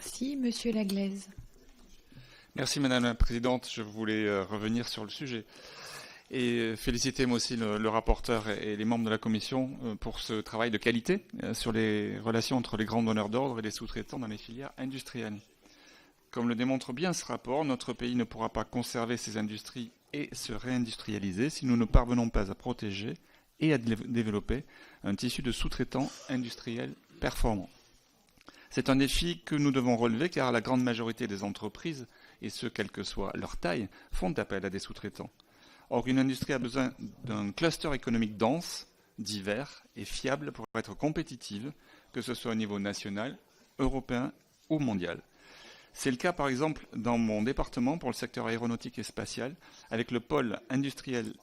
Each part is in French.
Merci. Monsieur Laglaise. Merci Madame la Présidente. Je voulais revenir sur le sujet et féliciter moi aussi le rapporteur et les membres de la Commission pour ce travail de qualité sur les relations entre les grands donneurs d'ordre et les sous-traitants dans les filières industrielles. Comme le démontre bien ce rapport, notre pays ne pourra pas conserver ses industries et se réindustrialiser si nous ne parvenons pas à protéger et à développer un tissu de sous-traitants industriels performants. C'est un défi que nous devons relever car la grande majorité des entreprises, et ce quelle que soit leur taille, font appel à des sous-traitants. Or, une industrie a besoin d'un cluster économique dense, divers et fiable pour être compétitive, que ce soit au niveau national, européen ou mondial. C'est le cas par exemple dans mon département pour le secteur aéronautique et spatial, avec le pôle industriel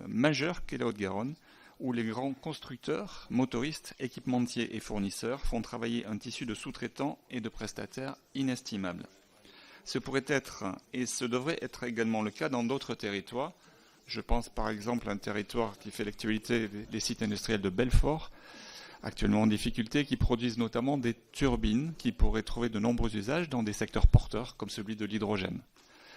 majeur qu'est la Haute-Garonne, où les grands constructeurs, motoristes, équipementiers et fournisseurs font travailler un tissu de sous-traitants et de prestataires inestimable. Ce pourrait être et ce devrait être également le cas dans d'autres territoires. Je pense par exemple à un territoire qui fait l'actualité des sites industriels de Belfort, actuellement en difficulté, qui produisent notamment des turbines qui pourraient trouver de nombreux usages dans des secteurs porteurs comme celui de l'hydrogène.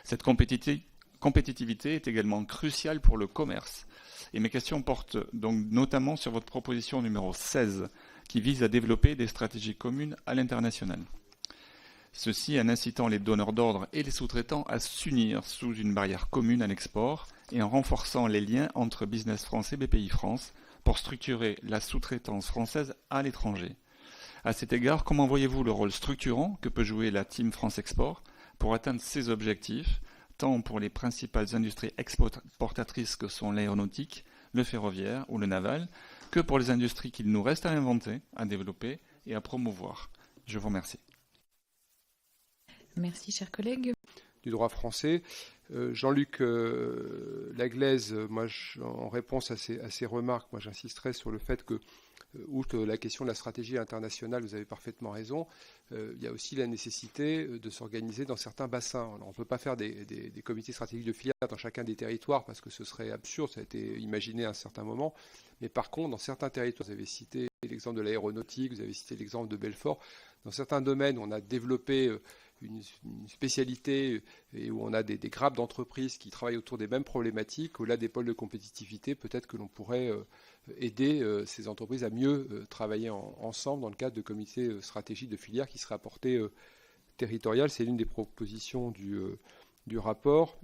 Cette compétitivité est également cruciale pour le commerce. Et mes questions portent donc notamment sur votre proposition numéro 16 qui vise à développer des stratégies communes à l'international. Ceci en incitant les donneurs d'ordre et les sous-traitants à s'unir sous une barrière commune à l'export et en renforçant les liens entre Business France et BPI France pour structurer la sous-traitance française à l'étranger. À cet égard, comment voyez-vous le rôle structurant que peut jouer la Team France Export pour atteindre ces objectifs, tant pour les principales industries exportatrices que sont l'aéronautique, le ferroviaire ou le naval, que pour les industries qu'il nous reste à inventer, à développer et à promouvoir. Je vous remercie. Merci, chers collègues. Du droit français. Jean-Luc Laglaise, en réponse à ces remarques, j'insisterai sur le fait que, outre la question de la stratégie internationale, vous avez parfaitement raison, il y a aussi la nécessité de s'organiser dans certains bassins. Alors, on ne peut pas faire des comités stratégiques de filière dans chacun des territoires parce que ce serait absurde, ça a été imaginé à un certain moment. Mais par contre, dans certains territoires, vous avez cité l'exemple de l'aéronautique, vous avez cité l'exemple de Belfort, dans certains domaines, on a développé une spécialité et où on a des grappes d'entreprises qui travaillent autour des mêmes problématiques, au-delà des pôles de compétitivité, peut-être que l'on pourrait aider ces entreprises à mieux travailler ensemble dans le cadre de comités stratégiques de filière qui seraient à portée territoriale. C'est l'une des propositions du rapport.